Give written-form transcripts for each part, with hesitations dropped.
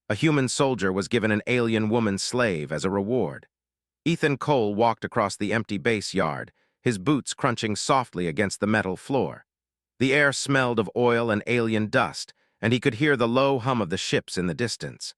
A human soldier was given an alien woman slave as a reward. Ethan Cole walked across the empty base yard, his boots crunching softly against the metal floor. The air smelled of oil and alien dust, and he could hear the low hum of the ships in the distance.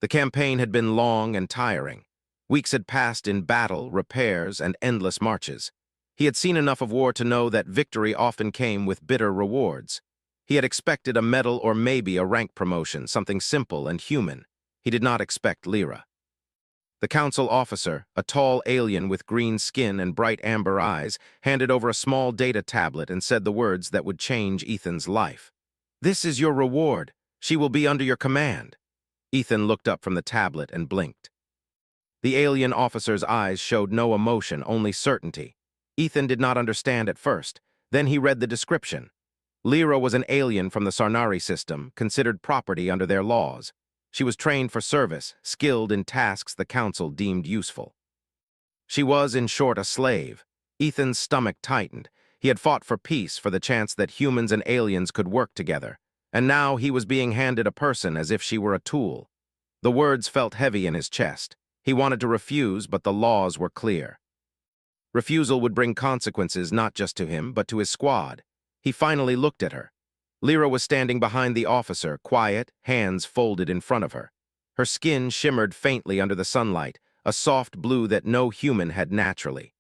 The campaign had been long and tiring. Weeks had passed in battle, repairs, and endless marches. He had seen enough of war to know that victory often came with bitter rewards. He had expected a medal or maybe a rank promotion, something simple and human. He did not expect Lyra. The council officer, a tall alien with green skin and bright amber eyes, handed over a small data tablet and said the words that would change Ethan's life. "This is your reward. She will be under your command." Ethan looked up from the tablet and blinked. The alien officer's eyes showed no emotion, only certainty. Ethan did not understand at first. Then he read the description. Lyra was an alien from the Sarnari system, considered property under their laws. She was trained for service, skilled in tasks the council deemed useful. She was, in short, a slave. Ethan's stomach tightened. He had fought for peace, for the chance that humans and aliens could work together. And now he was being handed a person as if she were a tool. The words felt heavy in his chest. He wanted to refuse, but the laws were clear. Refusal would bring consequences not just to him, but to his squad. He finally looked at her. Lyra was standing behind the officer, quiet, hands folded in front of her. Her skin shimmered faintly under the sunlight, a soft blue that no human had naturally.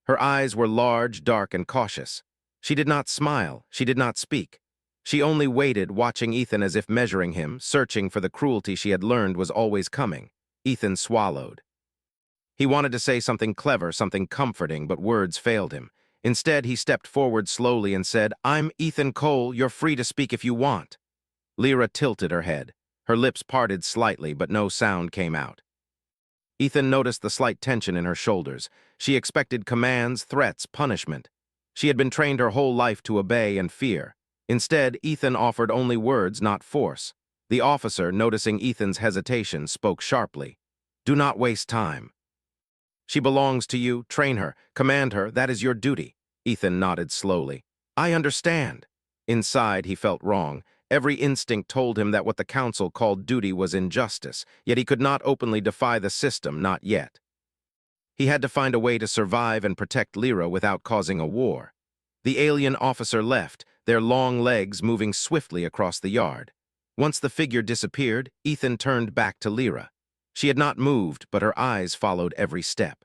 Her eyes were large, dark, and cautious. She did not smile, she did not speak. She only waited, watching Ethan as if measuring him, searching for the cruelty she had learned was always coming. Ethan swallowed. He wanted to say something clever, something comforting, but words failed him. Instead, he stepped forward slowly and said, "I'm Ethan Cole, you're free to speak if you want." Lyra tilted her head. Her lips parted slightly, but no sound came out. Ethan noticed the slight tension in her shoulders. She expected commands, threats, punishment. She had been trained her whole life to obey and fear. Instead, Ethan offered only words, not force. The officer, noticing Ethan's hesitation, spoke sharply. "Do not waste time. She belongs to you, train her, command her, that is your duty." Ethan nodded slowly. "I understand." Inside, he felt wrong. Every instinct told him that what the council called duty was injustice, yet he could not openly defy the system, not yet. He had to find a way to survive and protect Lyra without causing a war. The alien officer left, their long legs moving swiftly across the yard. Once the figure disappeared, Ethan turned back to Lyra. She had not moved, but her eyes followed every step.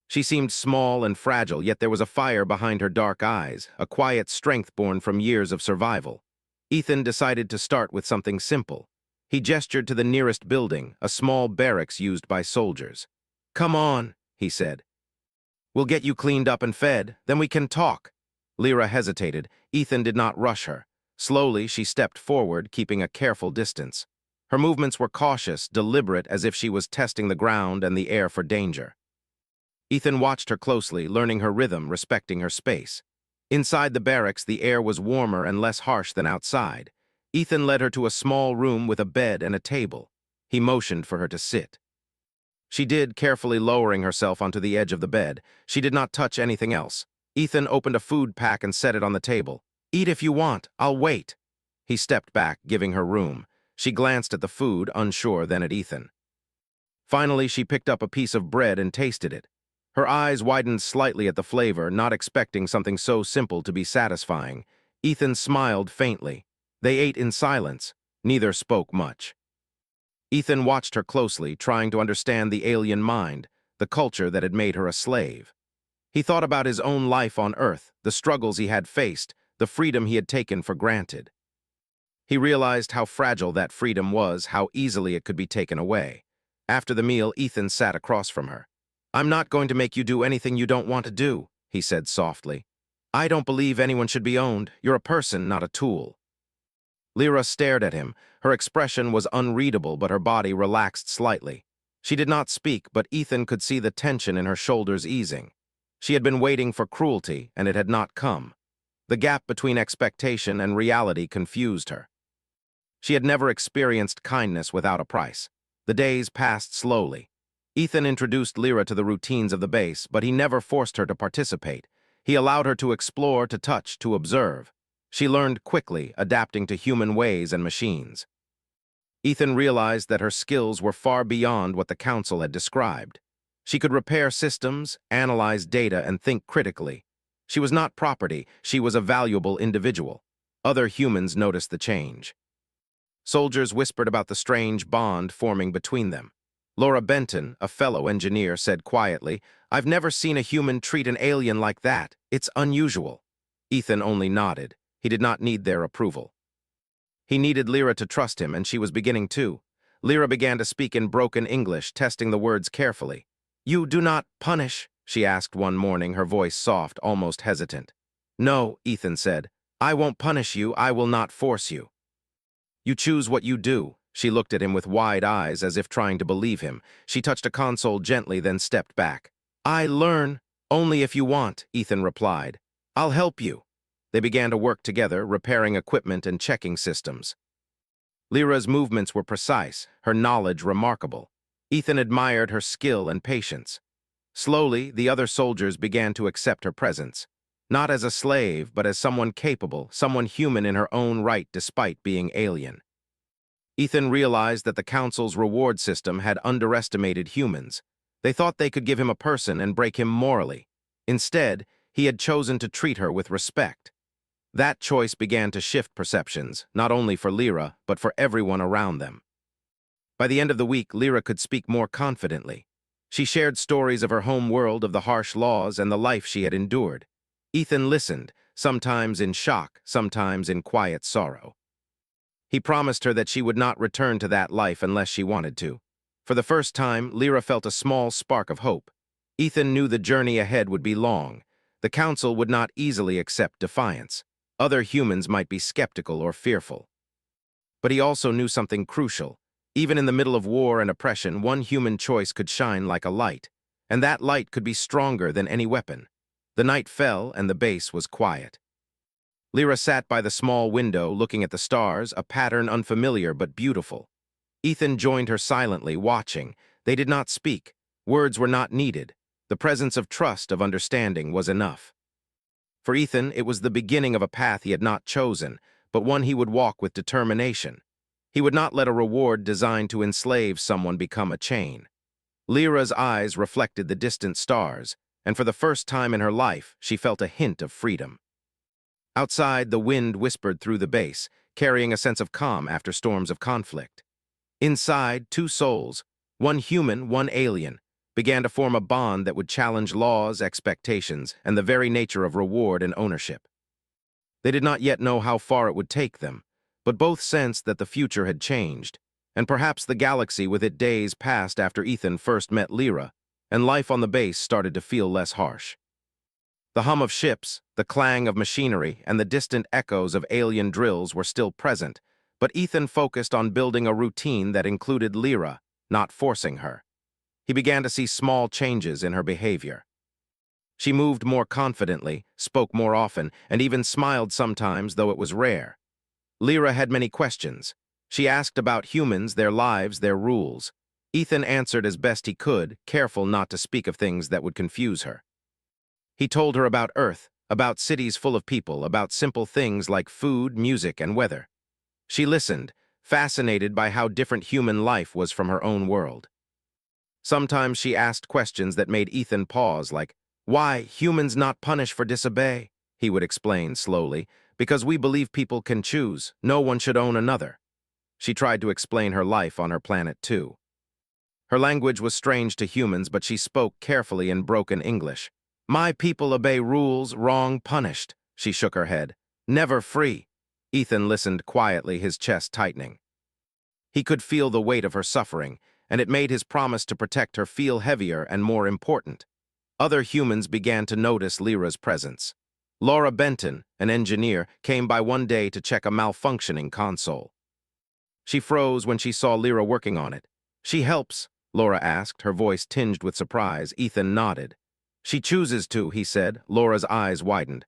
She seemed small and fragile, yet there was a fire behind her dark eyes, a quiet strength born from years of survival. Ethan decided to start with something simple. He gestured to the nearest building, a small barracks used by soldiers. "Come on," he said. "We'll get you cleaned up and fed, then we can talk." Lyra hesitated. Ethan did not rush her. Slowly, she stepped forward, keeping a careful distance. Her movements were cautious, deliberate, as if she was testing the ground and the air for danger. Ethan watched her closely, learning her rhythm, respecting her space. Inside the barracks, the air was warmer and less harsh than outside. Ethan led her to a small room with a bed and a table. He motioned for her to sit. She did, carefully lowering herself onto the edge of the bed. She did not touch anything else. Ethan opened a food pack and set it on the table. "Eat if you want, I'll wait." He stepped back, giving her room. She glanced at the food, unsure, then at Ethan. Finally, she picked up a piece of bread and tasted it. Her eyes widened slightly at the flavor, not expecting something so simple to be satisfying. Ethan smiled faintly. They ate in silence. Neither spoke much. Ethan watched her closely, trying to understand the alien mind, the culture that had made her a slave. He thought about his own life on Earth, the struggles he had faced, the freedom he had taken for granted. He realized how fragile that freedom was, how easily it could be taken away. After the meal, Ethan sat across from her. "I'm not going to make you do anything you don't want to do," he said softly. "I don't believe anyone should be owned. You're a person, not a tool." Lyra stared at him. Her expression was unreadable, but her body relaxed slightly. She did not speak, but Ethan could see the tension in her shoulders easing. She had been waiting for cruelty, and it had not come. The gap between expectation and reality confused her. She had never experienced kindness without a price. The days passed slowly. Ethan introduced Lyra to the routines of the base, but he never forced her to participate. He allowed her to explore, to touch, to observe. She learned quickly, adapting to human ways and machines. Ethan realized that her skills were far beyond what the council had described. She could repair systems, analyze data, and think critically. She was not property, she was a valuable individual. Other humans noticed the change. Soldiers whispered about the strange bond forming between them. Laura Benton, a fellow engineer, said quietly, "I've never seen a human treat an alien like that. It's unusual." Ethan only nodded. He did not need their approval. He needed Lyra to trust him, and she was beginning to. Lyra began to speak in broken English, testing the words carefully. "You do not punish?" she asked one morning, her voice soft, almost hesitant. "No," Ethan said. "I won't punish you. I will not force you." "You choose what you do." She looked at him with wide eyes, as if trying to believe him. She touched a console gently, then stepped back. "I learn only if you want," Ethan replied. "I'll help you." They began to work together, repairing equipment and checking systems. Lyra's movements were precise, her knowledge remarkable. Ethan admired her skill and patience. Slowly, the other soldiers began to accept her presence. Not as a slave, but as someone capable, someone human in her own right despite being alien. Ethan realized that the Council's reward system had underestimated humans. They thought they could give him a person and break him morally. Instead, he had chosen to treat her with respect. That choice began to shift perceptions, not only for Lyra, but for everyone around them. By the end of the week, Lyra could speak more confidently. She shared stories of her home world, of the harsh laws, and the life she had endured. Ethan listened, sometimes in shock, sometimes in quiet sorrow. He promised her that she would not return to that life unless she wanted to. For the first time, Lyra felt a small spark of hope. Ethan knew the journey ahead would be long. The Council would not easily accept defiance. Other humans might be skeptical or fearful. But he also knew something crucial. Even in the middle of war and oppression, one human choice could shine like a light, and that light could be stronger than any weapon. The night fell, and the base was quiet. Lyra sat by the small window, looking at the stars, a pattern unfamiliar but beautiful. Ethan joined her silently, watching. They did not speak. Words were not needed. The presence of trust, of understanding, was enough. For Ethan, it was the beginning of a path he had not chosen, but one he would walk with determination. He would not let a reward designed to enslave someone become a chain. Lyra's eyes reflected the distant stars, and for the first time in her life, she felt a hint of freedom. Outside, the wind whispered through the base, carrying a sense of calm after storms of conflict. Inside, two souls, one human, one alien, began to form a bond that would challenge laws, expectations, and the very nature of reward and ownership. They did not yet know how far it would take them, but both sensed that the future had changed, and perhaps the galaxy with its days passed after Ethan first met Lyra, and life on the base started to feel less harsh. The hum of ships, the clang of machinery, and the distant echoes of alien drills were still present, but Ethan focused on building a routine that included Lyra, not forcing her. He began to see small changes in her behavior. She moved more confidently, spoke more often, and even smiled sometimes, though it was rare. Lyra had many questions. She asked about humans, their lives, their rules. Ethan answered as best he could, careful not to speak of things that would confuse her. He told her about Earth, about cities full of people, about simple things like food, music, and weather. She listened, fascinated by how different human life was from her own world. Sometimes she asked questions that made Ethan pause, like, "Why humans not punish for disobey?" He would explain slowly, "Because we believe people can choose. No one should own another." She tried to explain her life on her planet, too. Her language was strange to humans, but she spoke carefully in broken English. "My people obey rules, wrong punished." She shook her head. "Never free." Ethan listened quietly, his chest tightening. He could feel the weight of her suffering, and it made his promise to protect her feel heavier and more important. Other humans began to notice Lyra's presence. Laura Benton, an engineer, came by one day to check a malfunctioning console. She froze when she saw Lyra working on it. "She helps?" Laura asked, her voice tinged with surprise. Ethan nodded. "She chooses to," he said. Laura's eyes widened.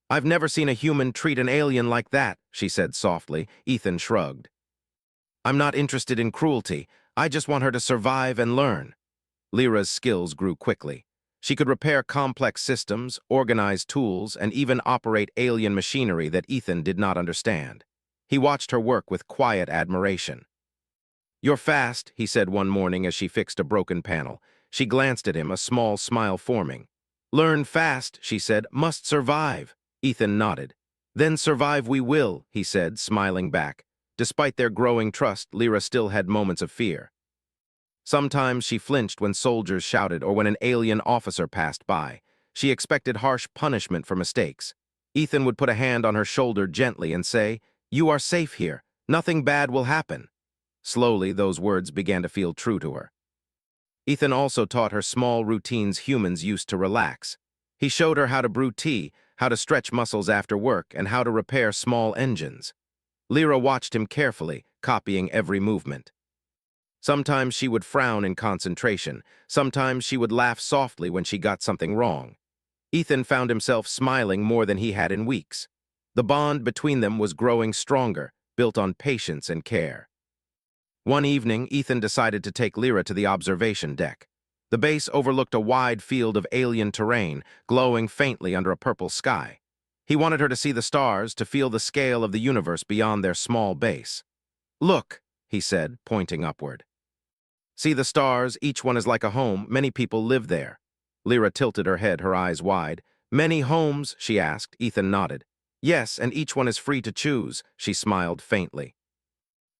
"I've never seen a human treat an alien like that," she said softly. Ethan shrugged. "I'm not interested in cruelty. I just want her to survive and learn." Lyra's skills grew quickly. She could repair complex systems, organize tools, and even operate alien machinery that Ethan did not understand. He watched her work with quiet admiration. "You're fast," he said one morning as she fixed a broken panel. She glanced at him, a small smile forming. "Learn fast," she said. "Must survive." Ethan nodded. "Then survive we will," he said, smiling back. Despite their growing trust, Lyra still had moments of fear. Sometimes she flinched when soldiers shouted or when an alien officer passed by. She expected harsh punishment for mistakes. Ethan would put a hand on her shoulder gently and say, "You are safe here. Nothing bad will happen." Slowly, those words began to feel true to her. Ethan also taught her small routines humans used to relax. He showed her how to brew tea, how to stretch muscles after work, and how to repair small engines. Lyra watched him carefully, copying every movement. Sometimes she would frown in concentration. Sometimes she would laugh softly when she got something wrong. Ethan found himself smiling more than he had in weeks. The bond between them was growing stronger, built on patience and care. One evening, Ethan decided to take Lyra to the observation deck. The base overlooked a wide field of alien terrain, glowing faintly under a purple sky. He wanted her to see the stars, to feel the scale of the universe beyond their small base. "Look," he said, pointing upward. "See the stars, each one is like a home. Many people live there." Lyra tilted her head, her eyes wide. "Many homes?" she asked. Ethan nodded. "Yes, and each one is free to choose," she smiled faintly.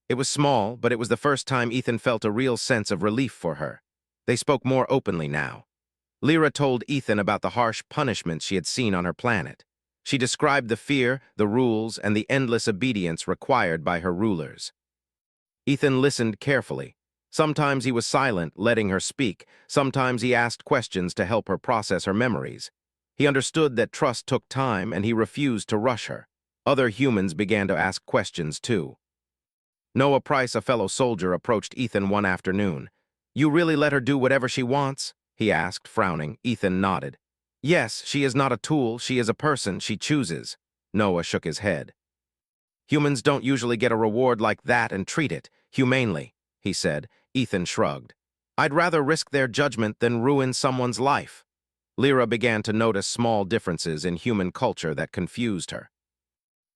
It was small, but it was the first time Ethan felt a real sense of relief for her. They spoke more openly now. Lyra told Ethan about the harsh punishments she had seen on her planet. She described the fear, the rules, and the endless obedience required by her rulers. Ethan listened carefully. Sometimes he was silent, letting her speak. Sometimes he asked questions to help her process her memories. He understood that trust took time, and he refused to rush her. Other humans began to ask questions, too. Noah Price, a fellow soldier, approached Ethan one afternoon. "You really let her do whatever she wants?" he asked, frowning. Ethan nodded. "Yes, she is not a tool, she is a person, she chooses." Noah shook his head. "Humans don't usually get a reward like that and treat it humanely," he said. Ethan shrugged. "I'd rather risk their judgment than ruin someone's life." Lyra began to notice small differences in human culture that confused her.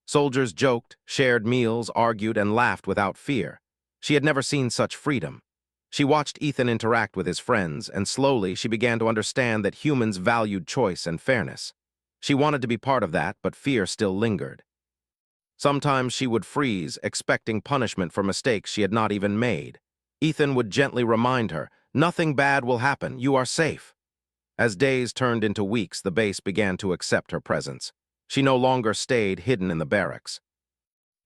Soldiers joked, shared meals, argued, and laughed without fear. She had never seen such freedom. She watched Ethan interact with his friends, and slowly she began to understand that humans valued choice and fairness. She wanted to be part of that, but fear still lingered. Sometimes she would freeze, expecting punishment for mistakes she had not even made. Ethan would gently remind her, "Nothing bad will happen, you are safe." As days turned into weeks, the base began to accept her presence. She no longer stayed hidden in the barracks.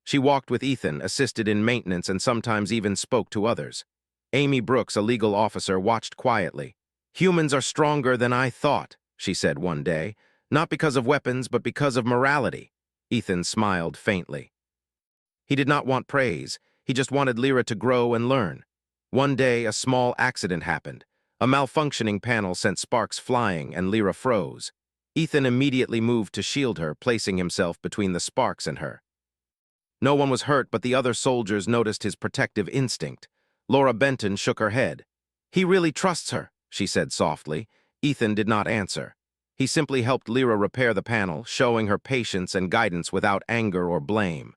She walked with Ethan, assisted in maintenance, and sometimes even spoke to others. Amy Brooks, a legal officer, watched quietly. "Humans are stronger than I thought," she said one day, "not because of weapons, but because of morality." Ethan smiled faintly. He did not want praise. He just wanted Lyra to grow and learn. One day, a small accident happened. A malfunctioning panel sent sparks flying, and Lyra froze. Ethan immediately moved to shield her, placing himself between the sparks and her. No one was hurt, but the other soldiers noticed his protective instinct. Laura Benton shook her head. "He really trusts her," she said softly. Ethan did not answer. He simply helped Lyra repair the panel, showing her patience and guidance without anger or blame.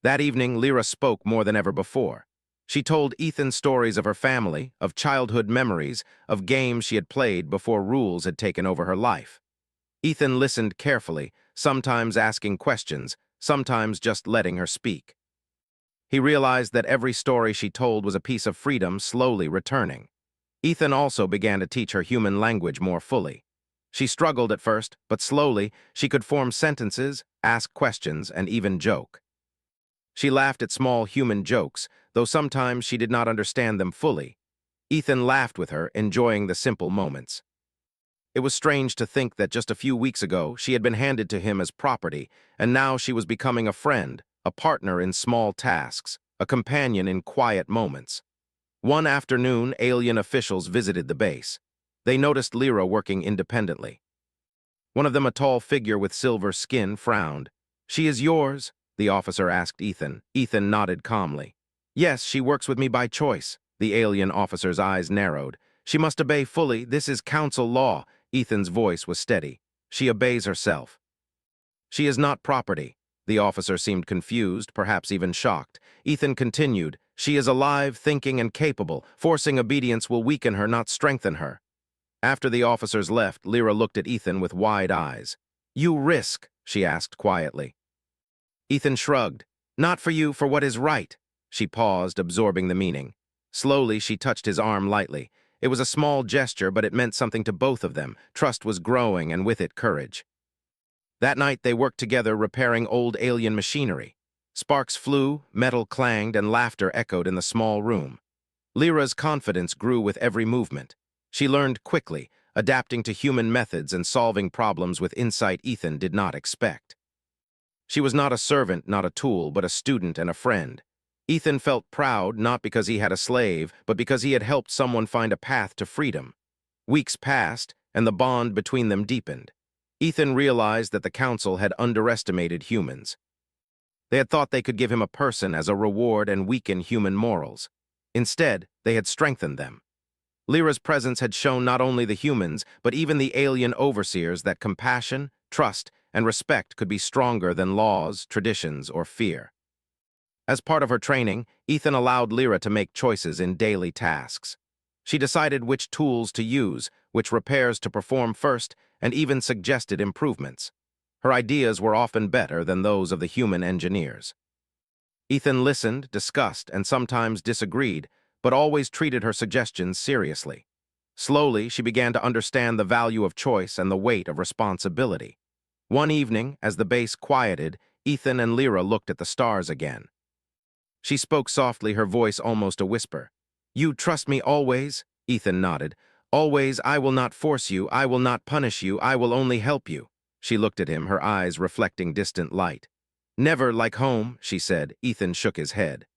That evening, Lyra spoke more than ever before. She told Ethan stories of her family, of childhood memories, of games she had played before rules had taken over her life. Ethan listened carefully, sometimes asking questions, sometimes just letting her speak. He realized that every story she told was a piece of freedom slowly returning. Ethan also began to teach her human language more fully. She struggled at first, but slowly she could form sentences, ask questions, and even joke. She laughed at small human jokes, though sometimes she did not understand them fully. Ethan laughed with her, enjoying the simple moments. It was strange to think that just a few weeks ago she had been handed to him as property, and now she was becoming a friend, a partner in small tasks, a companion in quiet moments. One afternoon, alien officials visited the base. They noticed Lyra working independently. One of them, a tall figure with silver skin, frowned. "She is yours?" the officer asked Ethan. Ethan nodded calmly. "Yes, she works with me by choice." The alien officer's eyes narrowed. "She must obey fully. This is council law." Ethan's voice was steady. "She obeys herself." "She is not property." The officer seemed confused, perhaps even shocked. Ethan continued, She is alive, thinking, and capable. Forcing obedience will weaken her, not strengthen her. After the officers left, Lyra looked at Ethan with wide eyes. You risk, she asked quietly. Ethan shrugged. Not for you, for what is right. She paused, absorbing the meaning. Slowly, she touched his arm lightly. It was a small gesture, but it meant something to both of them. Trust was growing, and with it, courage. That night, they worked together repairing old alien machinery. Sparks flew, metal clanged, and laughter echoed in the small room. Lyra's confidence grew with every movement. She learned quickly, adapting to human methods and solving problems with insight Ethan did not expect. She was not a servant, not a tool, but a student and a friend. Ethan felt proud not because he had a slave, but because he had helped someone find a path to freedom. Weeks passed, and the bond between them deepened. Ethan realized that the council had underestimated humans. They had thought they could give him a person as a reward and weaken human morals. Instead, they had strengthened them. Lyra's presence had shown not only the humans, but even the alien overseers that compassion, trust, and respect could be stronger than laws, traditions, or fear. As part of her training, Ethan allowed Lyra to make choices in daily tasks. She decided which tools to use, which repairs to perform first, and even suggested improvements. Her ideas were often better than those of the human engineers. Ethan listened, discussed, and sometimes disagreed, but always treated her suggestions seriously. Slowly, she began to understand the value of choice and the weight of responsibility. One evening, as the base quieted, Ethan and Lyra looked at the stars again. She spoke softly, her voice almost a whisper. You trust me always? Ethan nodded. Always. I will not force you, I will not punish you, I will only help you. She looked at him, her eyes reflecting distant light. Never like home, she said. Ethan shook his head.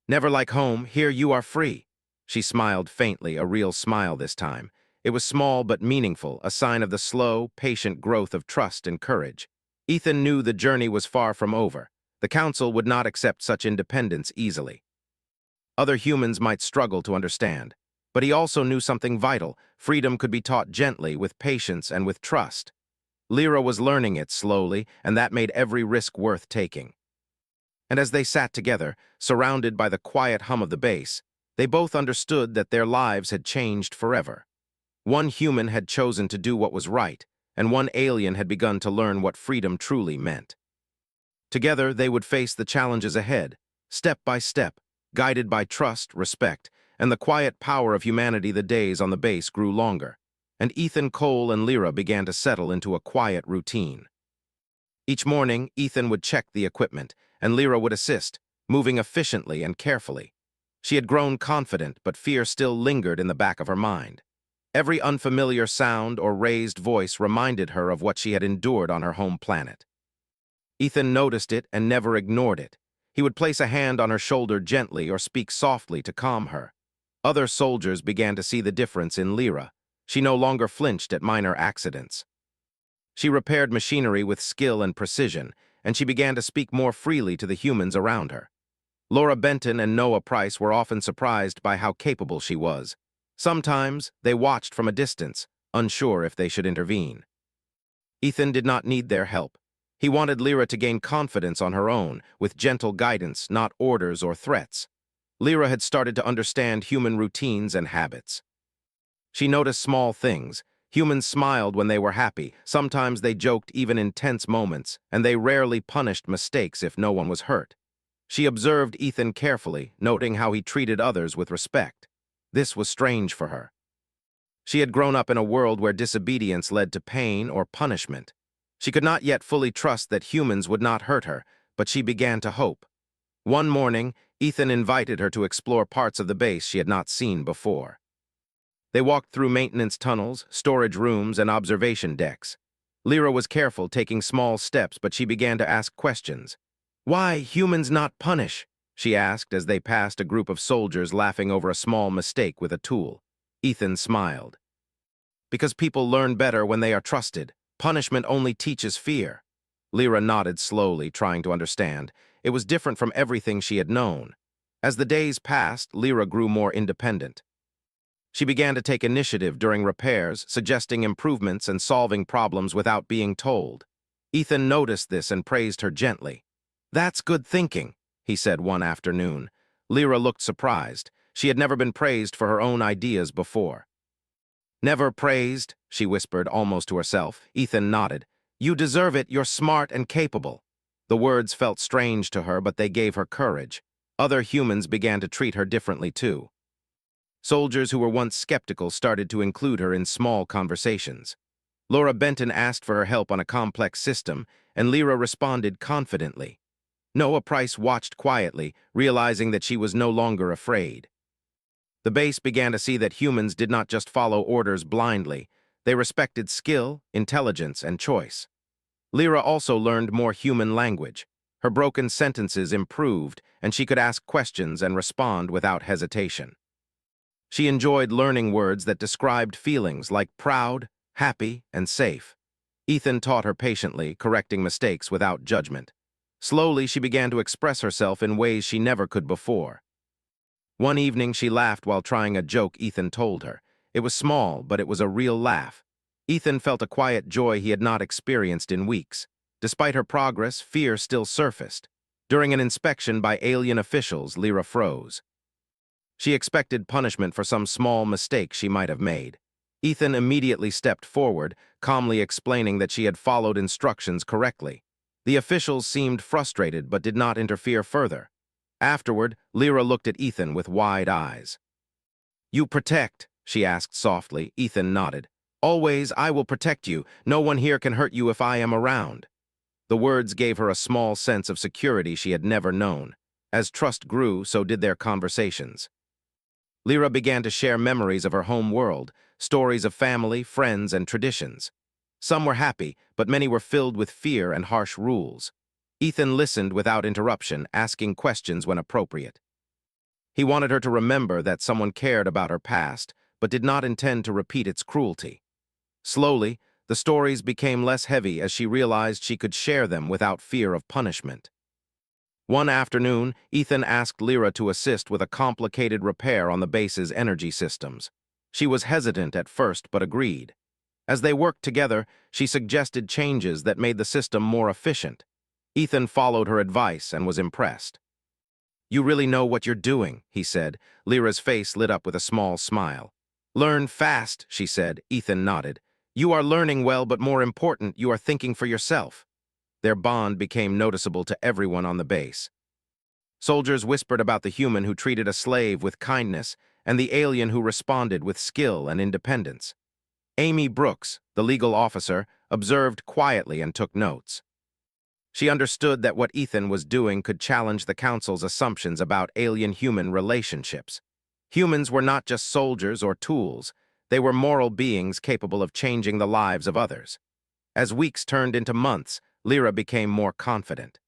Never like home, here you are free. She smiled faintly, a real smile this time. It was small but meaningful, a sign of the slow, patient growth of trust and courage. Ethan knew the journey was far from over. The council would not accept such independence easily. Other humans might struggle to understand, but he also knew something vital. Freedom could be taught gently, with patience and with trust. Lyra was learning it slowly, and that made every risk worth taking. And as they sat together, surrounded by the quiet hum of the base, they both understood that their lives had changed forever. One human had chosen to do what was right, and one alien had begun to learn what freedom truly meant. Together, they would face the challenges ahead, step by step, guided by trust, respect, and the quiet power of humanity. The days on the base grew longer, and Ethan, Cole, and Lyra began to settle into a quiet routine. Each morning, Ethan would check the equipment, and Lyra would assist, moving efficiently and carefully. She had grown confident, but fear still lingered in the back of her mind. Every unfamiliar sound or raised voice reminded her of what she had endured on her home planet. Ethan noticed it and never ignored it. He would place a hand on her shoulder gently or speak softly to calm her. Other soldiers began to see the difference in Lyra. She no longer flinched at minor accidents. She repaired machinery with skill and precision, and she began to speak more freely to the humans around her. Laura Benton and Noah Price were often surprised by how capable she was. Sometimes they watched from a distance, unsure if they should intervene. Ethan did not need their help. He wanted Lyra to gain confidence on her own, with gentle guidance, not orders or threats. Lyra had started to understand human routines and habits. She noticed small things. Humans smiled when they were happy. Sometimes they joked even in tense moments, and they rarely punished mistakes if no one was hurt. She observed Ethan carefully, noting how he treated others with respect. This was strange for her. She had grown up in a world where disobedience led to pain or punishment. She could not yet fully trust that humans would not hurt her, but she began to hope. One morning, Ethan invited her to explore parts of the base she had not seen before. They walked through maintenance tunnels, storage rooms, and observation decks. Lyra was careful, taking small steps, but she began to ask questions. Why humans not punish? She asked as they passed a group of soldiers laughing over a small mistake with a tool. Ethan smiled. Because people learn better when they are trusted. Punishment only teaches fear. Lyra nodded slowly, trying to understand. It was different from everything she had known. As the days passed, Lyra grew more independent. She began to take initiative during repairs, suggesting improvements and solving problems without being told. Ethan noticed this and praised her gently. That's good thinking, he said one afternoon. Lyra looked surprised. She had never been praised for her own ideas before. "Never praised," she whispered almost to herself. Ethan nodded. "You deserve it. You're smart and capable." The words felt strange to her, but they gave her courage. Other humans began to treat her differently too. Soldiers who were once skeptical started to include her in small conversations. Laura Benton asked for her help on a complex system, and Lyra responded confidently. Noah Price watched quietly, realizing that she was no longer afraid. The base began to see that humans did not just follow orders blindly. They respected skill, intelligence, and choice. Lyra also learned more human language. Her broken sentences improved, and she could ask questions and respond without hesitation. She enjoyed learning words that described feelings like proud, happy, and safe. Ethan taught her patiently, correcting mistakes without judgment. Slowly, she began to express herself in ways she never could before. One evening, she laughed while trying a joke Ethan told her. It was small, but it was a real laugh. Ethan felt a quiet joy he had not experienced in weeks. Despite her progress, fear still surfaced. During an inspection by alien officials, Lyra froze. She expected punishment for some small mistake she might have made. Ethan immediately stepped forward, calmly explaining that she had followed instructions correctly. The officials seemed frustrated but did not interfere further. Afterward, Lyra looked at Ethan with wide eyes. "You protect?" she asked softly. Ethan nodded. "Always, I will protect you. No one here can hurt you if I am around." The words gave her a small sense of security she had never known. As trust grew, so did their conversations. Lyra began to share memories of her home world, stories of family, friends, and traditions. Some were happy, but many were filled with fear and harsh rules. Ethan listened without interruption, asking questions when appropriate. He wanted her to remember that someone cared about her past, but did not intend to repeat its cruelty. Slowly, the stories became less heavy as she realized she could share them without fear of punishment. One afternoon, Ethan asked Lyra to assist with a complicated repair on the base's energy systems. She was hesitant at first, but agreed. As they worked together, she suggested changes that made the system more efficient. Ethan followed her advice and was impressed. "You really know what you're doing," he said. Lyra's face lit up with a small smile. "Learn fast," she said. Ethan nodded. "You are learning well, but more important, you are thinking for yourself." Their bond became noticeable to everyone on the base. Soldiers whispered about the human who treated a slave with kindness and the alien who responded with skill and independence. Amy Brooks, the legal officer, observed quietly and took notes. She understood that what Ethan was doing could challenge the council's assumptions about alien-human relationships. Humans were not just soldiers or tools. They were moral beings capable of changing the lives of others. As weeks turned into months, Lyra became more confident.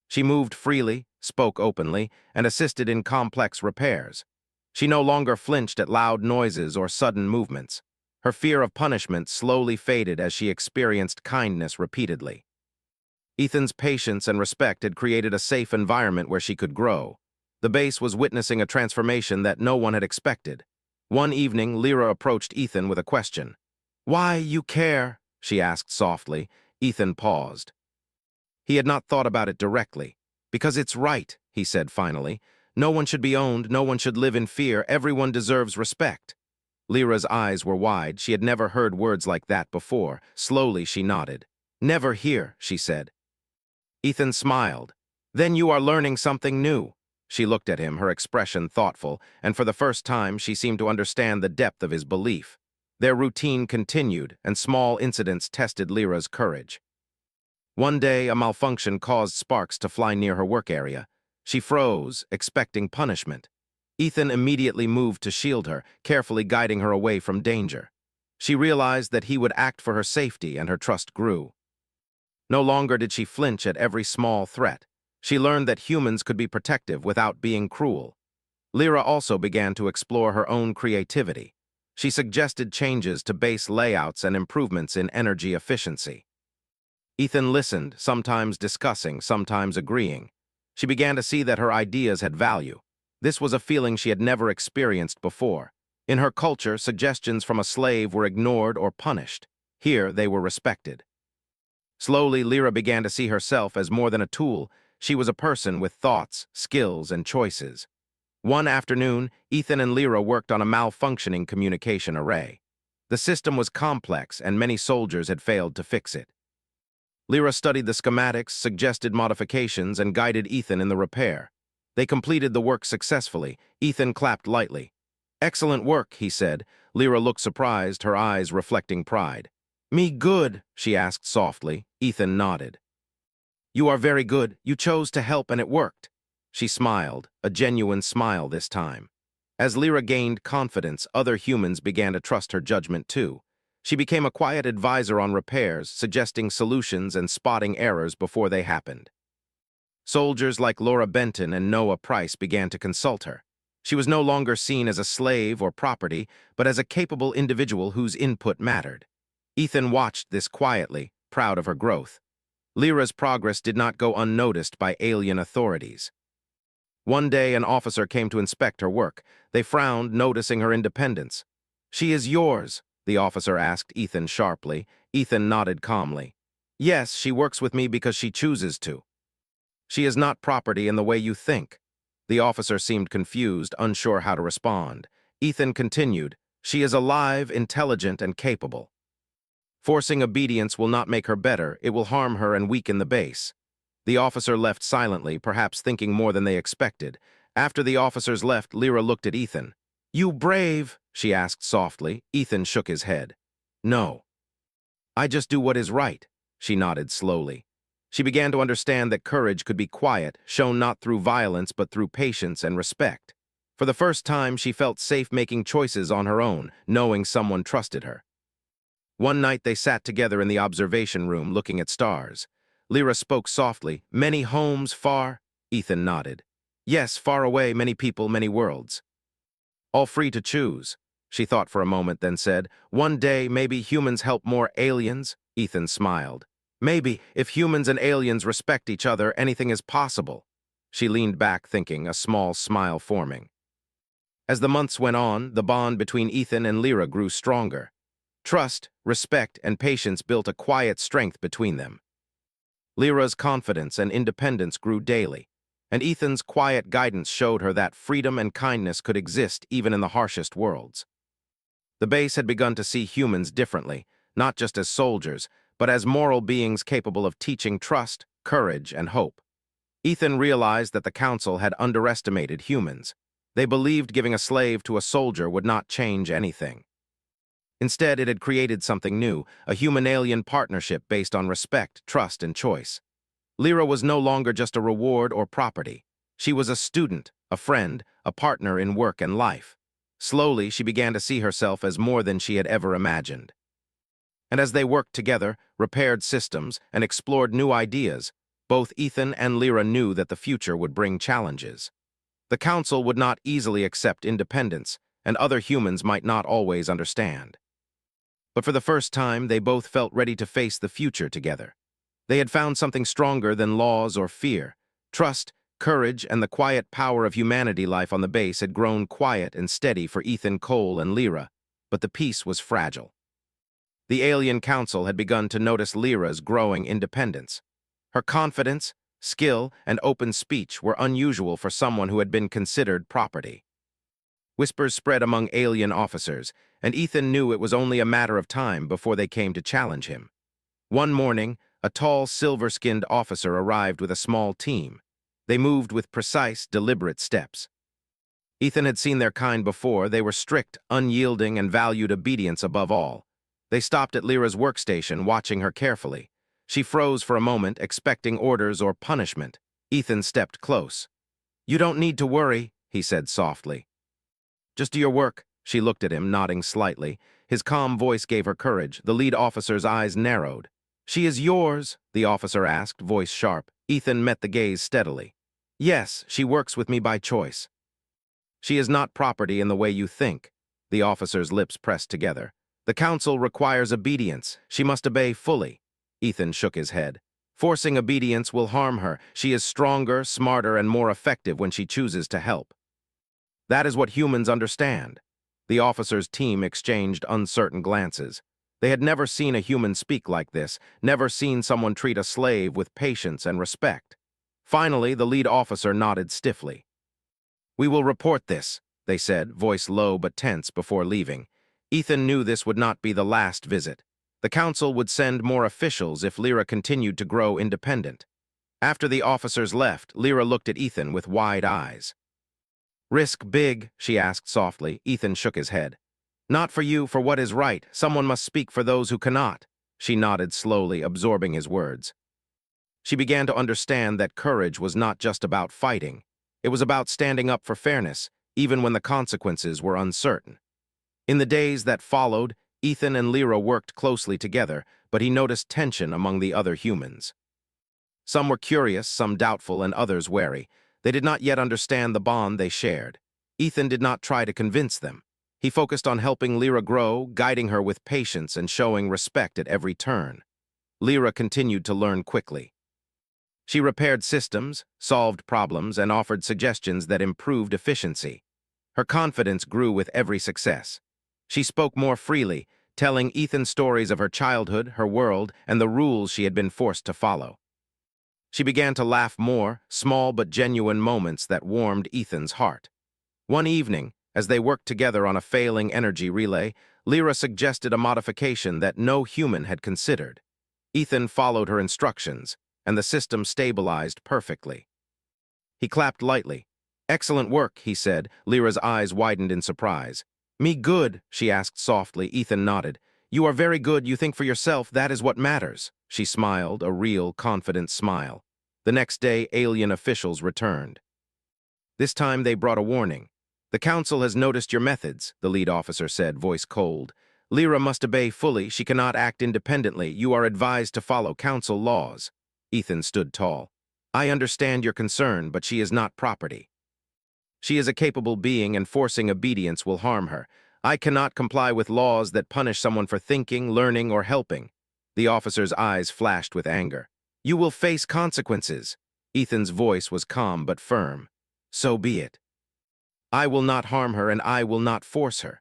She moved freely, spoke openly, and assisted in complex repairs. She no longer flinched at loud noises or sudden movements. Her fear of punishment slowly faded as she experienced kindness repeatedly. Ethan's patience and respect had created a safe environment where she could grow. The base was witnessing a transformation that no one had expected. One evening, Lyra approached Ethan with a question. "Why, you care?" she asked softly. Ethan paused. He had not thought about it directly. "Because it's right," he said finally. "No one should be owned, no one should live in fear, everyone deserves respect." Lyra's eyes were wide. She had never heard words like that before. Slowly, she nodded. "Never here," she said. Ethan smiled. "Then you are learning something new." She looked at him, her expression thoughtful, and for the first time she seemed to understand the depth of his belief. Their routine continued, and small incidents tested Lyra's courage. One day, a malfunction caused sparks to fly near her work area. She froze, expecting punishment. Ethan immediately moved to shield her, carefully guiding her away from danger. She realized that he would act for her safety, and her trust grew. No longer did she flinch at every small threat. She learned that humans could be protective without being cruel. Lyra also began to explore her own creativity. She suggested changes to base layouts and improvements in energy efficiency. Ethan listened, sometimes discussing, sometimes agreeing. She began to see that her ideas had value. This was a feeling she had never experienced before. In her culture, suggestions from a slave were ignored or punished. Here, they were respected. Slowly, Lyra began to see herself as more than a tool. She was a person with thoughts, skills, and choices. One afternoon, Ethan and Lyra worked on a malfunctioning communication array. The system was complex, and many soldiers had failed to fix it. Lyra studied the schematics, suggested modifications, and guided Ethan in the repair. They completed the work successfully. Ethan clapped lightly. "Excellent work," he said. Lyra looked surprised, her eyes reflecting pride. "Me good?" she asked softly. Ethan nodded. "You are very good. You chose to help and it worked." She smiled, a genuine smile this time. As Lyra gained confidence, other humans began to trust her judgment too. She became a quiet advisor on repairs, suggesting solutions and spotting errors before they happened. Soldiers like Laura Benton and Noah Price began to consult her. She was no longer seen as a slave or property, but as a capable individual whose input mattered. Ethan watched this quietly, proud of her growth. Lyra's progress did not go unnoticed by alien authorities. One day, an officer came to inspect her work. They frowned, noticing her independence. "She is yours?" the officer asked Ethan sharply. Ethan nodded calmly. "Yes, she works with me because she chooses to." "She is not property in the way you think." The officer seemed confused, unsure how to respond. Ethan continued, "She is alive, intelligent, and capable. Forcing obedience will not make her better, it will harm her and weaken the base." The officer left silently, perhaps thinking more than they expected. After the officers left, Lyra looked at Ethan. "You brave?" she asked softly. Ethan shook his head. "No. I just do what is right." She nodded slowly. She began to understand that courage could be quiet, shown not through violence but through patience and respect. For the first time, she felt safe making choices on her own, knowing someone trusted her. One night they sat together in the observation room, looking at stars. Lyra spoke softly. "Many homes far?" Ethan nodded. "Yes, far away, many people, many worlds. All free to choose." She thought for a moment, then said, "One day, maybe humans help more aliens?" Ethan smiled. "Maybe, if humans and aliens respect each other, anything is possible." She leaned back, thinking, a small smile forming. As the months went on, the bond between Ethan and Lyra grew stronger. Trust, respect, and patience built a quiet strength between them. Lyra's confidence and independence grew daily, and Ethan's quiet guidance showed her that freedom and kindness could exist even in the harshest worlds. The base had begun to see humans differently, not just as soldiers, but as moral beings capable of teaching trust, courage, and hope. Ethan realized that the Council had underestimated humans. They believed giving a slave to a soldier would not change anything. Instead, it had created something new, a human-alien partnership based on respect, trust, and choice. Lyra was no longer just a reward or property. She was a student, a friend, a partner in work and life. Slowly, she began to see herself as more than she had ever imagined. And as they worked together, repaired systems, and explored new ideas, both Ethan and Lyra knew that the future would bring challenges. The Council would not easily accept independence, and other humans might not always understand. But for the first time, they both felt ready to face the future together. They had found something stronger than laws or fear. Trust, courage, and the quiet power of humanity. Life on the base had grown quiet and steady for Ethan, Cole, and Lyra, but the peace was fragile. The Alien Council had begun to notice Lyra's growing independence. Her confidence, skill, and open speech were unusual for someone who had been considered property. Whispers spread among alien officers, and Ethan knew it was only a matter of time before they came to challenge him. One morning, a tall, silver-skinned officer arrived with a small team. They moved with precise, deliberate steps. Ethan had seen their kind before. They were strict, unyielding, and valued obedience above all. They stopped at Lyra's workstation, watching her carefully. She froze for a moment, expecting orders or punishment. Ethan stepped close. "You don't need to worry," he said softly. "Just do your work." She looked at him, nodding slightly. His calm voice gave her courage. The lead officer's eyes narrowed. "She is yours?" the officer asked, voice sharp. Ethan met the gaze steadily. "Yes, she works with me by choice." "She is not property in the way you think." The officer's lips pressed together. "The Council requires obedience. She must obey fully." Ethan shook his head. "Forcing obedience will harm her. She is stronger, smarter, and more effective when she chooses to help." That is what humans understand. The officer's team exchanged uncertain glances. They had never seen a human speak like this, never seen someone treat a slave with patience and respect. Finally, the lead officer nodded stiffly. "We will report this," they said, voice low but tense before leaving. Ethan knew this would not be the last visit. The council would send more officials if Lyra continued to grow independent. After the officers left, Lyra looked at Ethan with wide eyes. "Risk big?" she asked softly. Ethan shook his head. "Not for you, for what is right. Someone must speak for those who cannot." She nodded slowly, absorbing his words. She began to understand that courage was not just about fighting. It was about standing up for fairness, even when the consequences were uncertain. In the days that followed, Ethan and Lyra worked closely together, but he noticed tension among the other humans. Some were curious, some doubtful, and others wary. They did not yet understand the bond they shared. Ethan did not try to convince them. He focused on helping Lyra grow, guiding her with patience and showing respect at every turn. Lyra continued to learn quickly. She repaired systems, solved problems, and offered suggestions that improved efficiency. Her confidence grew with every success. She spoke more freely, telling Ethan stories of her childhood, her world, and the rules she had been forced to follow. She began to laugh more, small but genuine moments that warmed Ethan's heart. One evening, as they worked together on a failing energy relay, Lyra suggested a modification that no human had considered. Ethan followed her instructions, and the system stabilized perfectly. He clapped lightly. "Excellent work," he said. Lyra's eyes widened in surprise. "Me good?" she asked softly. Ethan nodded. "You are very good. You think for yourself. That is what matters." She smiled, a real, confident smile. The next day, alien officials returned. This time they brought a warning. "The council has noticed your methods," the lead officer said, voice cold. "Lyra must obey fully. She cannot act independently. You are advised to follow council laws." Ethan stood tall. "I understand your concern, but she is not property. She is a capable being, and forcing obedience will harm her. I cannot comply with laws that punish someone for thinking, learning, or helping." The officer's eyes flashed with anger. "You will face consequences." Ethan's voice was calm but firm. "So be it. I will not harm her, and I will not force her."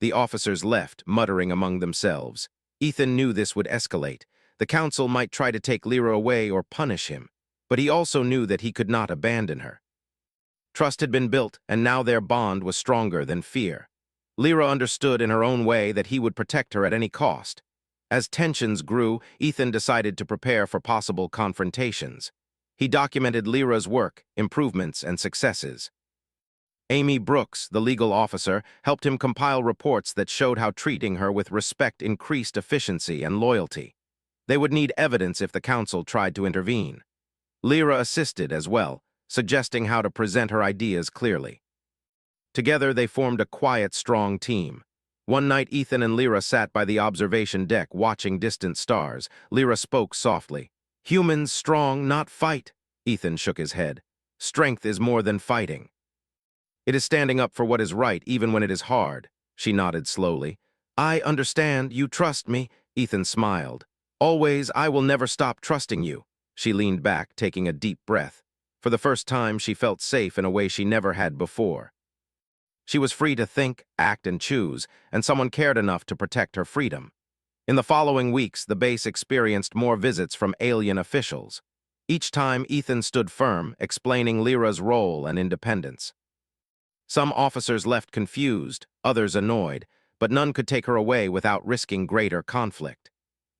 The officers left, muttering among themselves. Ethan knew this would escalate. The council might try to take Lyra away or punish him, but he also knew that he could not abandon her. Trust had been built, and now their bond was stronger than fear. Lyra understood in her own way that he would protect her at any cost. As tensions grew, Ethan decided to prepare for possible confrontations. He documented Lyra's work, improvements, and successes. Amy Brooks, the legal officer, helped him compile reports that showed how treating her with respect increased efficiency and loyalty. They would need evidence if the council tried to intervene. Lyra assisted as well, suggesting how to present her ideas clearly. Together they formed a quiet, strong team. One night Ethan and Lyra sat by the observation deck watching distant stars. Lyra spoke softly. "Humans strong, not fight." Ethan shook his head. "Strength is more than fighting. It is standing up for what is right even when it is hard." She nodded slowly. "I understand. You trust me." Ethan smiled. "Always, I will never stop trusting you." She leaned back, taking a deep breath. For the first time, she felt safe in a way she never had before. She was free to think, act, and choose, and someone cared enough to protect her freedom. In the following weeks, the base experienced more visits from alien officials. Each time, Ethan stood firm, explaining Lyra's role and independence. Some officers left confused, others annoyed, but none could take her away without risking greater conflict.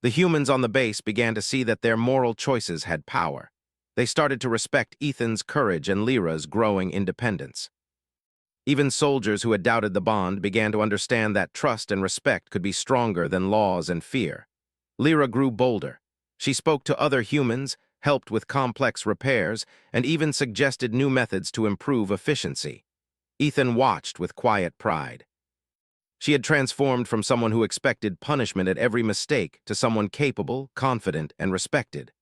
The humans on the base began to see that their moral choices had power. They started to respect Ethan's courage and Lyra's growing independence. Even soldiers who had doubted the bond began to understand that trust and respect could be stronger than laws and fear. Lyra grew bolder. She spoke to other humans, helped with complex repairs, and even suggested new methods to improve efficiency. Ethan watched with quiet pride. She had transformed from someone who expected punishment at every mistake to someone capable, confident, and respected.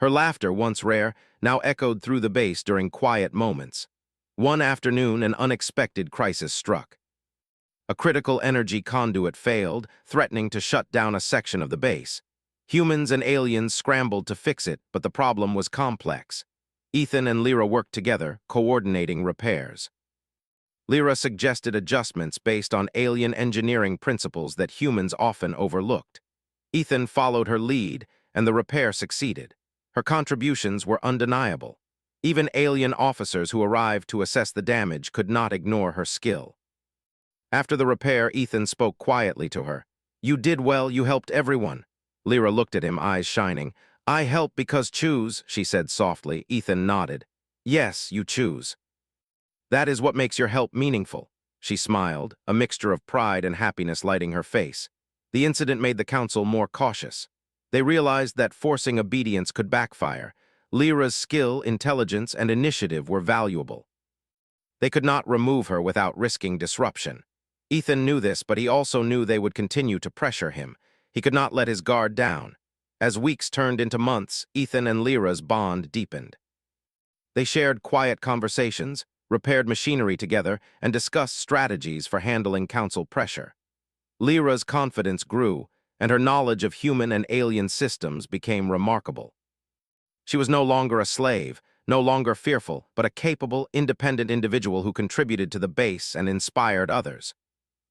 Her laughter, once rare, now echoed through the base during quiet moments. One afternoon, an unexpected crisis struck. A critical energy conduit failed, threatening to shut down a section of the base. Humans and aliens scrambled to fix it, but the problem was complex. Ethan and Lyra worked together, coordinating repairs. Lyra suggested adjustments based on alien engineering principles that humans often overlooked. Ethan followed her lead, and the repair succeeded. Her contributions were undeniable. Even alien officers who arrived to assess the damage could not ignore her skill. After the repair, Ethan spoke quietly to her. "You did well, you helped everyone." Lyra looked at him, eyes shining. "I help because choose," she said softly. Ethan nodded. "Yes, you choose. That is what makes your help meaningful." She smiled, a mixture of pride and happiness lighting her face. The incident made the council more cautious. They realized that forcing obedience could backfire. Lyra's skill, intelligence, and initiative were valuable. They could not remove her without risking disruption. Ethan knew this, but he also knew they would continue to pressure him. He could not let his guard down. As weeks turned into months, Ethan and Lyra's bond deepened. They shared quiet conversations, repaired machinery together, and discussed strategies for handling council pressure. Lyra's confidence grew, and her knowledge of human and alien systems became remarkable. She was no longer a slave, no longer fearful, but a capable, independent individual who contributed to the base and inspired others.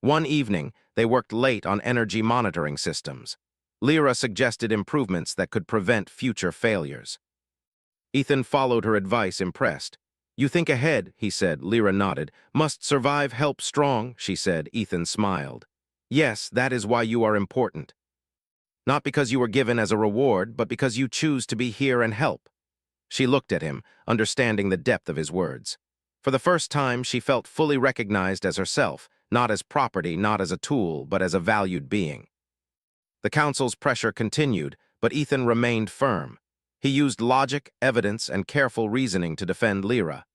One evening, they worked late on energy monitoring systems. Lyra suggested improvements that could prevent future failures. Ethan followed her advice, impressed. "You think ahead," he said. Lyra nodded. "Must survive, help strong," she said. Ethan smiled. "Yes, that is why you are important. Not because you were given as a reward, but because you choose to be here and help." She looked at him, understanding the depth of his words. For the first time, she felt fully recognized as herself, not as property, not as a tool, but as a valued being. The council's pressure continued, but Ethan remained firm. He used logic, evidence, and careful reasoning to defend Lyra.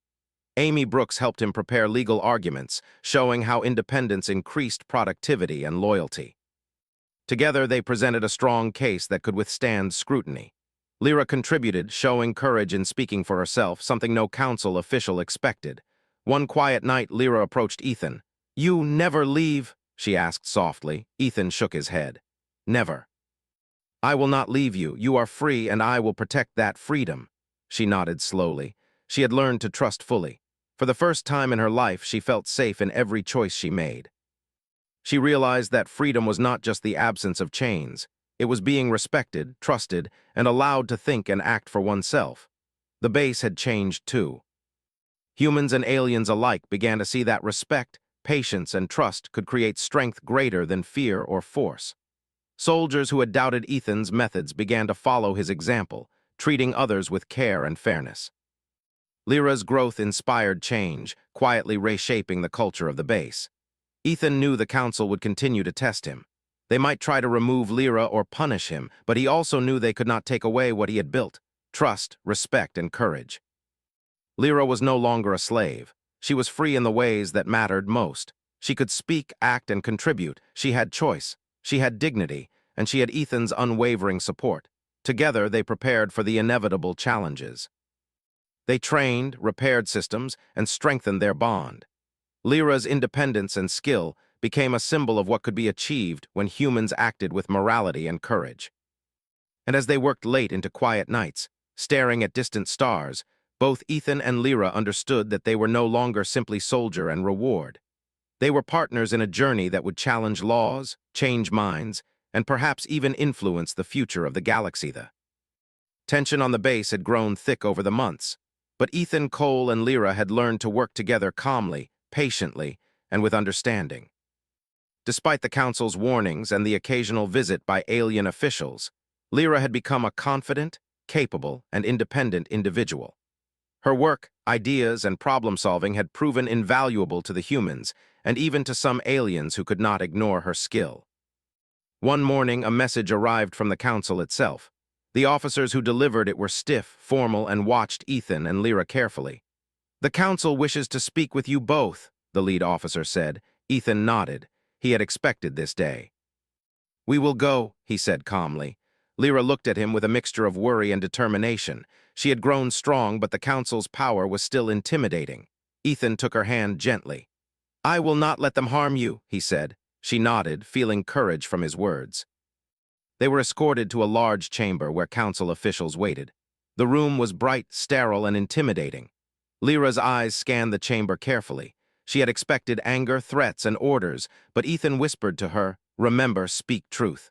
Amy Brooks helped him prepare legal arguments, showing how independence increased productivity and loyalty. Together, they presented a strong case that could withstand scrutiny. Lyra contributed, showing courage in speaking for herself, something no council official expected. One quiet night, Lyra approached Ethan. "You never leave?" she asked softly. Ethan shook his head. "Never. I will not leave you. You are free, and I will protect that freedom." She nodded slowly. She had learned to trust fully. For the first time in her life, she felt safe in every choice she made. She realized that freedom was not just the absence of chains. It was being respected, trusted, and allowed to think and act for oneself. The base had changed too. Humans and aliens alike began to see that respect, patience, and trust could create strength greater than fear or force. Soldiers who had doubted Ethan's methods began to follow his example, treating others with care and fairness. Lyra's growth inspired change, quietly reshaping the culture of the base. Ethan knew the council would continue to test him. They might try to remove Lyra or punish him, but he also knew they could not take away what he had built: trust, respect, and courage. Lyra was no longer a slave. She was free in the ways that mattered most. She could speak, act, and contribute. She had choice. She had dignity, and she had Ethan's unwavering support. Together, they prepared for the inevitable challenges. They trained, repaired systems, and strengthened their bond. Lyra's independence and skill became a symbol of what could be achieved when humans acted with morality and courage. And as they worked late into quiet nights, staring at distant stars, both Ethan and Lyra understood that they were no longer simply soldier and reward. They were partners in a journey that would challenge laws, change minds, and perhaps even influence the future of the galaxy. The tension on the base had grown thick over the months, but Ethan, Cole, and Lyra had learned to work together calmly, patiently, and with understanding. Despite the council's warnings and the occasional visit by alien officials, Lyra had become a confident, capable, and independent individual. Her work, ideas, and problem-solving had proven invaluable to the humans, and even to some aliens who could not ignore her skill. One morning, a message arrived from the council itself. The officers who delivered it were stiff, formal, and watched Ethan and Lyra carefully. "The council wishes to speak with you both," the lead officer said. Ethan nodded. He had expected this day. "We will go," he said calmly. Lyra looked at him with a mixture of worry and determination. She had grown strong, but the council's power was still intimidating. Ethan took her hand gently. "I will not let them harm you," he said. She nodded, feeling courage from his words. They were escorted to a large chamber where council officials waited. The room was bright, sterile, and intimidating. Lyra's eyes scanned the chamber carefully. She had expected anger, threats, and orders, but Ethan whispered to her, "Remember, speak truth."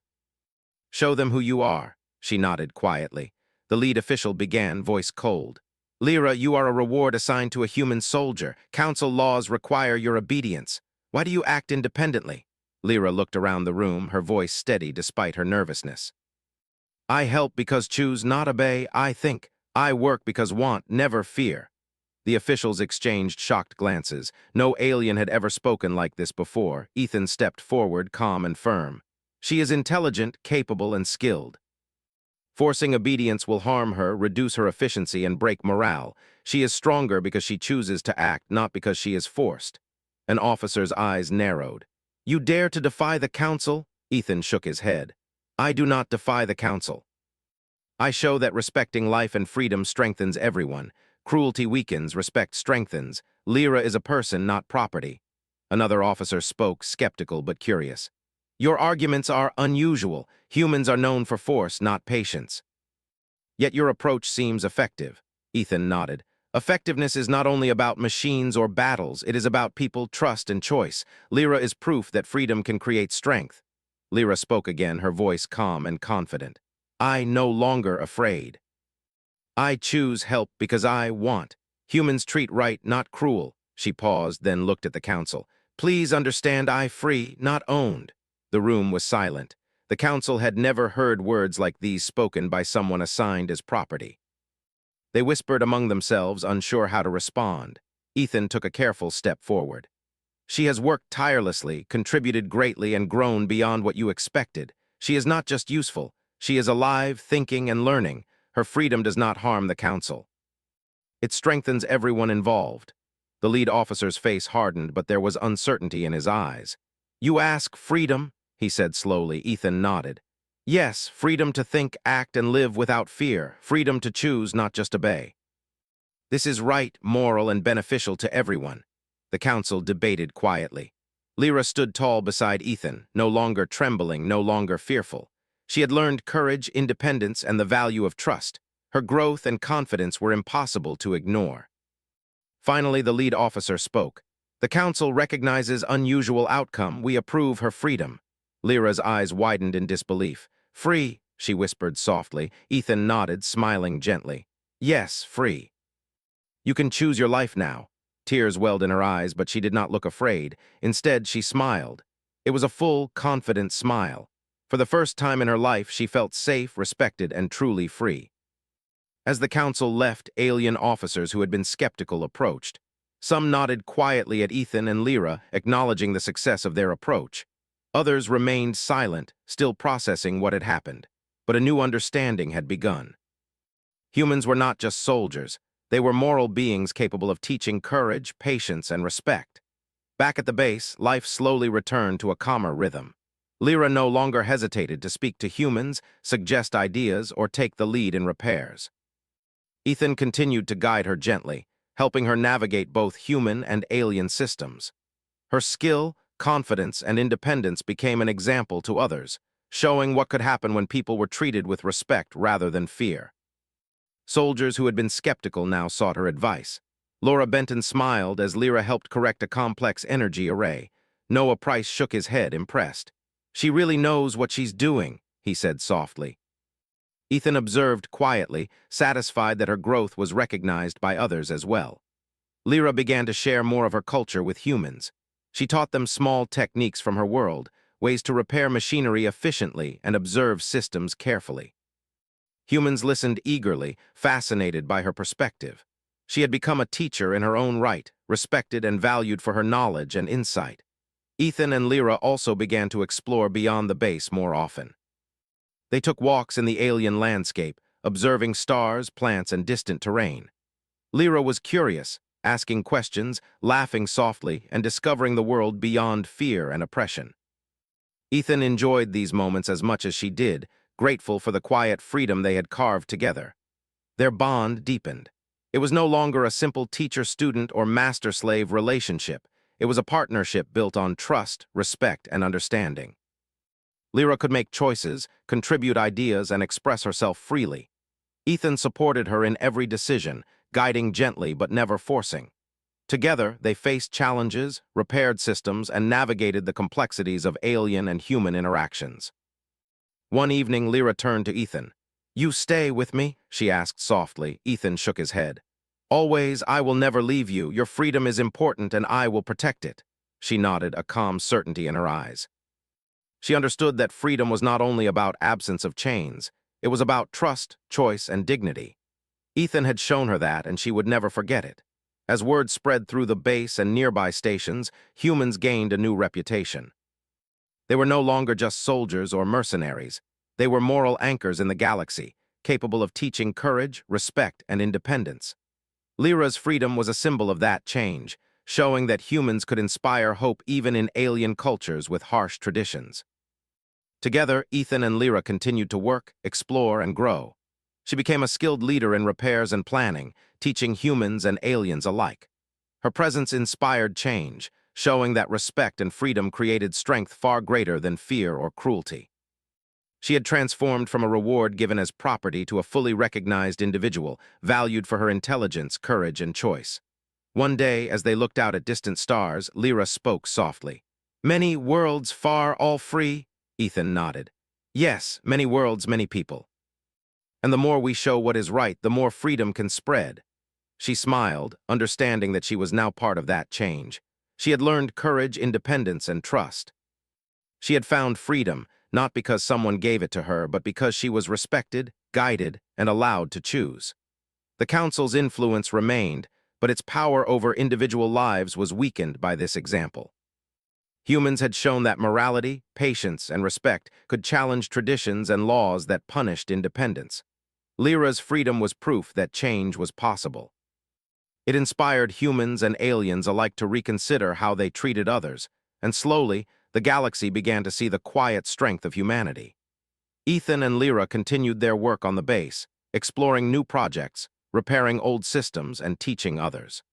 "Show them who you are," she nodded quietly. The lead official began, voice cold. Lyra, you are a reward assigned to a human soldier. Council laws require your obedience. Why do you act independently? Lyra looked around the room, her voice steady despite her nervousness. I help because choose not obey, I think. I work because want, never fear. The officials exchanged shocked glances. No alien had ever spoken like this before. Ethan stepped forward, calm and firm. She is intelligent, capable, and skilled. Forcing obedience will harm her, reduce her efficiency, and break morale. She is stronger because she chooses to act, not because she is forced. An officer's eyes narrowed. You dare to defy the council? Ethan shook his head. I do not defy the council. I show that respecting life and freedom strengthens everyone. Cruelty weakens, respect strengthens. Lyra is a person, not property. Another officer spoke, skeptical but curious. Your arguments are unusual. Humans are known for force, not patience. Yet your approach seems effective. Ethan nodded. Effectiveness is not only about machines or battles, it is about people, trust, and choice. Lyra is proof that freedom can create strength. Lyra spoke again, her voice calm and confident. I no longer afraid. I choose help because I want. Humans treat right, not cruel. She paused, then looked at the council. Please understand I free, not owned. The room was silent. The council had never heard words like these spoken by someone assigned as property. They whispered among themselves, unsure how to respond. Ethan took a careful step forward. She has worked tirelessly, contributed greatly, and grown beyond what you expected. She is not just useful. She is alive, thinking, and learning. Her freedom does not harm the council. It strengthens everyone involved. The lead officer's face hardened, but there was uncertainty in his eyes. You ask freedom? He said slowly. Ethan nodded. Yes, freedom to think, act, and live without fear. Freedom to choose, not just obey. This is right, moral, and beneficial to everyone. The council debated quietly. Lyra stood tall beside Ethan, no longer trembling, no longer fearful. She had learned courage, independence, and the value of trust. Her growth and confidence were impossible to ignore. Finally, the lead officer spoke. The council recognizes unusual outcome. We approve her freedom. Lyra's eyes widened in disbelief. Free, she whispered softly. Ethan nodded, smiling gently. Yes, free. You can choose your life now. Tears welled in her eyes, but she did not look afraid. Instead, she smiled. It was a full, confident smile. For the first time in her life, she felt safe, respected, and truly free. As the council left, alien officers who had been skeptical approached. Some nodded quietly at Ethan and Lyra, acknowledging the success of their approach. Others remained silent, still processing what had happened. But a new understanding had begun. Humans were not just soldiers. They were moral beings capable of teaching courage, patience, and respect. Back at the base, life slowly returned to a calmer rhythm. Lyra no longer hesitated to speak to humans, suggest ideas, or take the lead in repairs. Ethan continued to guide her gently, helping her navigate both human and alien systems. Her skill, confidence, and independence became an example to others, showing what could happen when people were treated with respect rather than fear. Soldiers who had been skeptical now sought her advice. Laura Benton smiled as Lyra helped correct a complex energy array. Noah Price shook his head, impressed. She really knows what she's doing, he said softly. Ethan observed quietly, satisfied that her growth was recognized by others as well. Lyra began to share more of her culture with humans. She taught them small techniques from her world, ways to repair machinery efficiently and observe systems carefully. Humans listened eagerly, fascinated by her perspective. She had become a teacher in her own right, respected and valued for her knowledge and insight. Ethan and Lyra also began to explore beyond the base more often. They took walks in the alien landscape, observing stars, plants, and distant terrain. Lyra was curious, asking questions, laughing softly, and discovering the world beyond fear and oppression. Ethan enjoyed these moments as much as she did, grateful for the quiet freedom they had carved together. Their bond deepened. It was no longer a simple teacher-student or master-slave relationship. It was a partnership built on trust, respect, and understanding. Lyra could make choices, contribute ideas, and express herself freely. Ethan supported her in every decision, guiding gently but never forcing. Together, they faced challenges, repaired systems, and navigated the complexities of alien and human interactions. One evening, Lyra turned to Ethan. You stay with me? She asked softly. Ethan shook his head. Always, I will never leave you. Your freedom is important and I will protect it. She nodded, a calm certainty in her eyes. She understood that freedom was not only about absence of chains, it was about trust, choice, and dignity. Ethan had shown her that, and she would never forget it. As word spread through the base and nearby stations, humans gained a new reputation. They were no longer just soldiers or mercenaries. They were moral anchors in the galaxy, capable of teaching courage, respect, and independence. Lyra's freedom was a symbol of that change, showing that humans could inspire hope even in alien cultures with harsh traditions. Together, Ethan and Lyra continued to work, explore, and grow. She became a skilled leader in repairs and planning, teaching humans and aliens alike. Her presence inspired change, showing that respect and freedom created strength far greater than fear or cruelty. She had transformed from a reward given as property to a fully recognized individual, valued for her intelligence, courage, and choice. One day, as they looked out at distant stars, Lyra spoke softly. "Many worlds far, all free?" Ethan nodded. "Yes, many worlds, many people. And the more we show what is right, the more freedom can spread." She smiled, understanding that she was now part of that change. She had learned courage, independence, and trust. She had found freedom, not because someone gave it to her, but because she was respected, guided, and allowed to choose. The Council's influence remained, but its power over individual lives was weakened by this example. Humans had shown that morality, patience, and respect could challenge traditions and laws that punished independence. Lyra's freedom was proof that change was possible. It inspired humans and aliens alike to reconsider how they treated others, and slowly, the galaxy began to see the quiet strength of humanity. Ethan and Lyra continued their work on the base, exploring new projects, repairing old systems, and teaching others.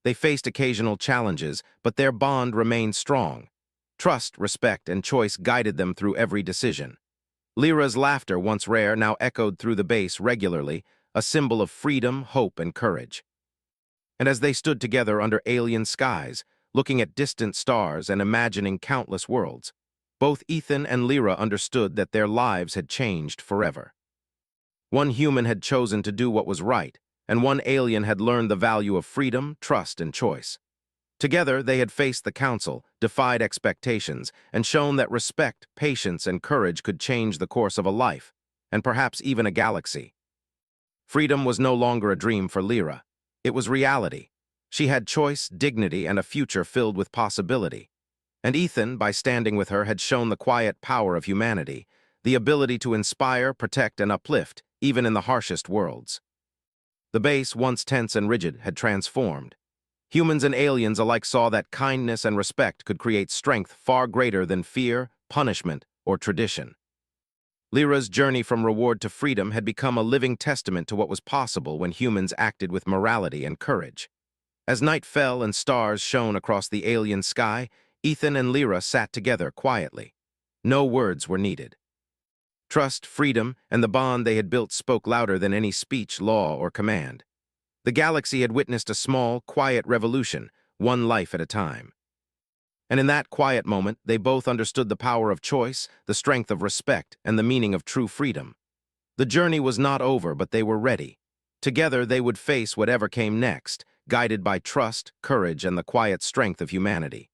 They faced occasional challenges, but their bond remained strong. Trust, respect, and choice guided them through every decision. Lyra's laughter, once rare, now echoed through the base regularly, a symbol of freedom, hope, and courage. And as they stood together under alien skies, looking at distant stars and imagining countless worlds, both Ethan and Lyra understood that their lives had changed forever. One human had chosen to do what was right, and one alien had learned the value of freedom, trust, and choice. Together, they had faced the Council, defied expectations, and shown that respect, patience, and courage could change the course of a life, and perhaps even a galaxy. Freedom was no longer a dream for Lyra. It was reality. She had choice, dignity, and a future filled with possibility. And Ethan, by standing with her, had shown the quiet power of humanity, the ability to inspire, protect, and uplift, even in the harshest worlds. The base, once tense and rigid, had transformed. Humans and aliens alike saw that kindness and respect could create strength far greater than fear, punishment, or tradition. Lyra's journey from reward to freedom had become a living testament to what was possible when humans acted with morality and courage. As night fell and stars shone across the alien sky, Ethan and Lyra sat together quietly. No words were needed. Trust, freedom, and the bond they had built spoke louder than any speech, law, or command. The galaxy had witnessed a small, quiet revolution, one life at a time. And in that quiet moment, they both understood the power of choice, the strength of respect, and the meaning of true freedom. The journey was not over, but they were ready. Together, they would face whatever came next, guided by trust, courage, and the quiet strength of humanity.